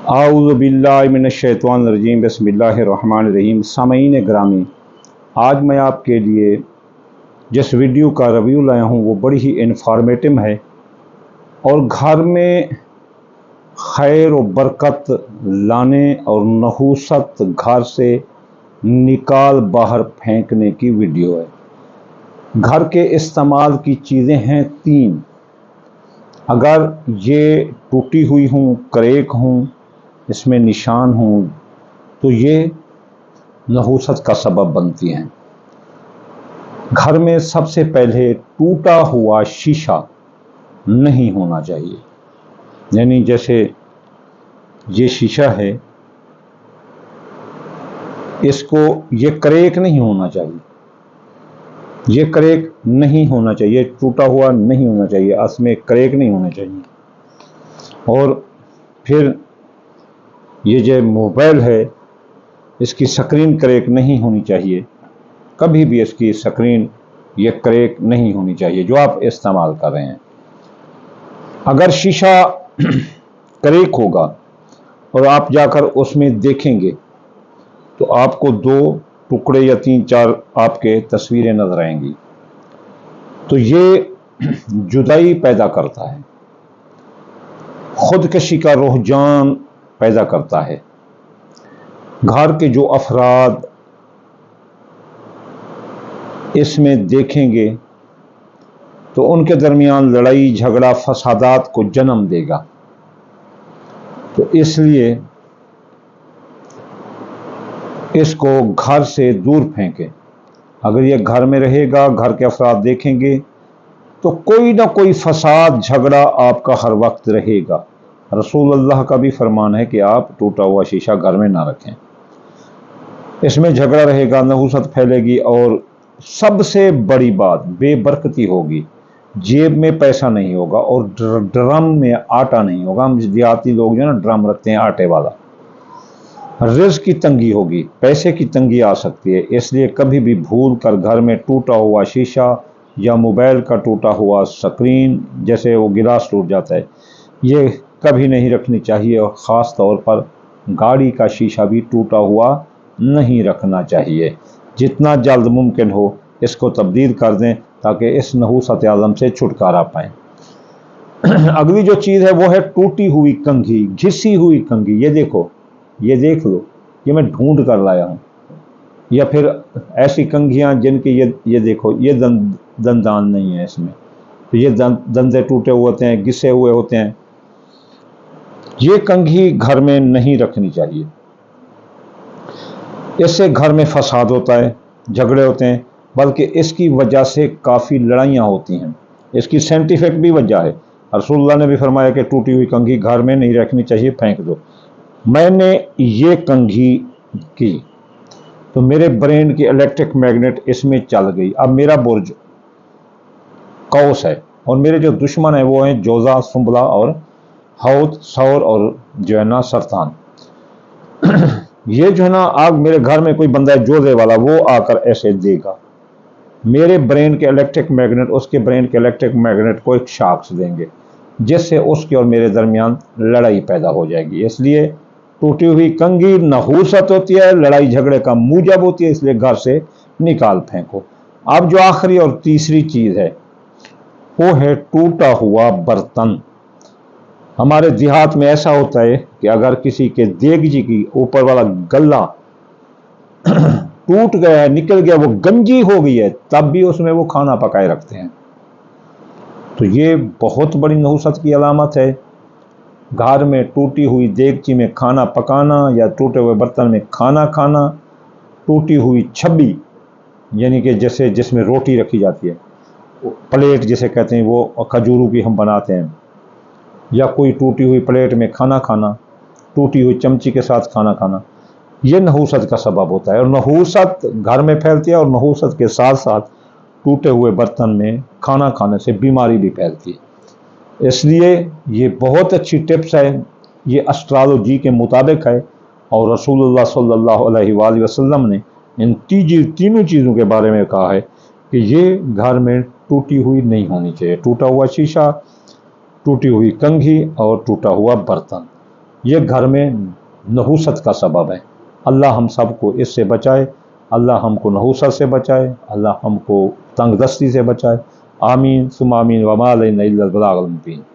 आऊज़ु बिल्लाहि मिनश्शैतानिर्रजीम बिस्मिल्लाहिर्रहमानिर्रहीम। सामईन ग्रामी, आज मैं आपके लिए जिस वीडियो का रिव्यू लाया हूँ वो बड़ी ही इन्फॉर्मेटिव है और घर में खैर और बरकत लाने और नहूसत घर से निकाल बाहर फेंकने की वीडियो है। घर के इस्तेमाल की चीज़ें हैं 3। अगर ये टूटी हुई हूँ, क्रैक हूँ, इसमें निशान हूँ, तो ये नहूसत का सबब बनती हैं। घर में सबसे पहले टूटा हुआ शीशा नहीं होना चाहिए। यानी जैसे ये शीशा है, इसको ये क्रैक नहीं होना चाहिए, ये क्रैक नहीं होना चाहिए, टूटा हुआ नहीं होना चाहिए, इसमें क्रैक नहीं होना चाहिए। और फिर ये जो मोबाइल है, इसकी स्क्रीन क्रैक नहीं होनी चाहिए, कभी भी इसकी स्क्रीन ये क्रैक नहीं होनी चाहिए जो आप इस्तेमाल कर रहे हैं। अगर शीशा क्रैक होगा और आप जाकर उसमें देखेंगे तो आपको 2 टुकड़े या 3-4 आपके तस्वीरें नजर आएंगी, तो ये जुदाई पैदा करता है, खुदकशी का रुझान पैदा करता है। घर के जो अफराद इसमें देखेंगे तो उनके दरमियान लड़ाई झगड़ा फसादात को जन्म देगा। तो इसलिए इसको घर से दूर फेंकें। अगर ये घर में रहेगा, घर के अफराद देखेंगे तो कोई ना कोई फसाद झगड़ा आपका हर वक्त रहेगा। रसूल अल्लाह का भी फरमान है कि आप टूटा हुआ शीशा घर में ना रखें। इसमें झगड़ा रहेगा, नहूसत फैलेगी और सबसे बड़ी बात बेबरकती होगी। जेब में पैसा नहीं होगा और ड्रम में आटा नहीं होगा। हम देहाती लोग जो ना ड्रम रखते हैं आटे वाला, रिज़्क़ की तंगी होगी, पैसे की तंगी आ सकती है। इसलिए कभी भी भूल कर घर में टूटा हुआ शीशा या मोबाइल का टूटा हुआ स्क्रीन, जैसे वो गिलास टूट जाता है, ये कभी नहीं रखनी चाहिए। और ख़ास तौर पर गाड़ी का शीशा भी टूटा हुआ नहीं रखना चाहिए। जितना जल्द मुमकिन हो इसको तब्दील कर दें ताकि इस नहूसत आज़म से छुटकारा पाएँ। अगली जो चीज़ है वो है टूटी हुई कंघी, घिसी हुई कंघी। ये देखो, ये देख लो, ये मैं ढूंढ कर लाया हूँ। या फिर ऐसी कंघियाँ जिनके ये देखो, ये दंदान नहीं है इसमें, तो ये दंदे टूटे हुए होते हैं, घिसे हुए होते हैं। ये कंघी घर में नहीं रखनी चाहिए। इससे घर में फसाद होता है, झगड़े होते हैं, बल्कि इसकी वजह से काफ़ी लड़ाइयाँ होती हैं। इसकी साइंटिफिक भी वजह है। रसूलुल्लाह ने भी फरमाया कि टूटी हुई कंघी घर में नहीं रखनी चाहिए, फेंक दो। मैंने ये कंघी की तो मेरे ब्रेन की इलेक्ट्रिक मैग्नेट इसमें चल गई। अब मेरा बुर्ज कौस है और मेरे जो दुश्मन है वो हैं जोजा, सुंबला और हौत, सौर और जो है ना सरतान। ये जो है ना, आग मेरे घर में कोई बंदा है जोधे वाला, वो आकर ऐसे देगा, मेरे ब्रेन के इलेक्ट्रिक मैग्नेट उसके ब्रेन के इलेक्ट्रिक मैग्नेट को एक शॉक्स देंगे, जिससे उसके और मेरे दरमियान लड़ाई पैदा हो जाएगी। इसलिए टूटी हुई कंघी नहूसत होती है, लड़ाई झगड़े का मूजब होती है, इसलिए घर से निकाल फेंको। अब जो आखिरी और तीसरी चीज़ है वो है टूटा हुआ बर्तन। हमारे देहात में ऐसा होता है कि अगर किसी के देगची की ऊपर वाला गल्ला टूट गया है, निकल गया, वो गंजी हो गई है, तब भी उसमें वो खाना पकाए रखते हैं। तो ये बहुत बड़ी नहूसत की अलामत है। घर में टूटी हुई देगची में खाना पकाना या टूटे हुए बर्तन में खाना खाना, टूटी हुई छब्बी यानी कि जैसे जिसमें रोटी रखी जाती है, प्लेट जिसे कहते हैं, वो खजूरों की हम बनाते हैं, या कोई टूटी हुई प्लेट में खाना खाना, टूटी हुई चमची के साथ खाना खाना, ये नहूसत का सबब होता है। और नहूसत घर में फैलती है और नहूसत के साथ साथ टूटे हुए बर्तन में खाना खाने से बीमारी भी फैलती है। इसलिए ये बहुत अच्छी टिप्स है, ये एस्ट्रोलॉजी के मुताबिक है और रसूलुल्लाह सल्लल्लाहु अलैहि वसल्लम ने इन तीनों चीज़ों के बारे में कहा है कि ये घर में टूटी हुई नहीं होनी चाहिए। टूटा हुआ शीशा, टूटी हुई कंघी और टूटा हुआ बर्तन। یہ گھر میں نحوست کا سبب ہے۔ اللہ ہم سب کو اس سے بچائے، اللہ ہم کو نحوست سے بچائے، اللہ ہم کو تنگ دستی سے بچائے۔ آمین ثم آمین وما علینا الا البلاغ المبین۔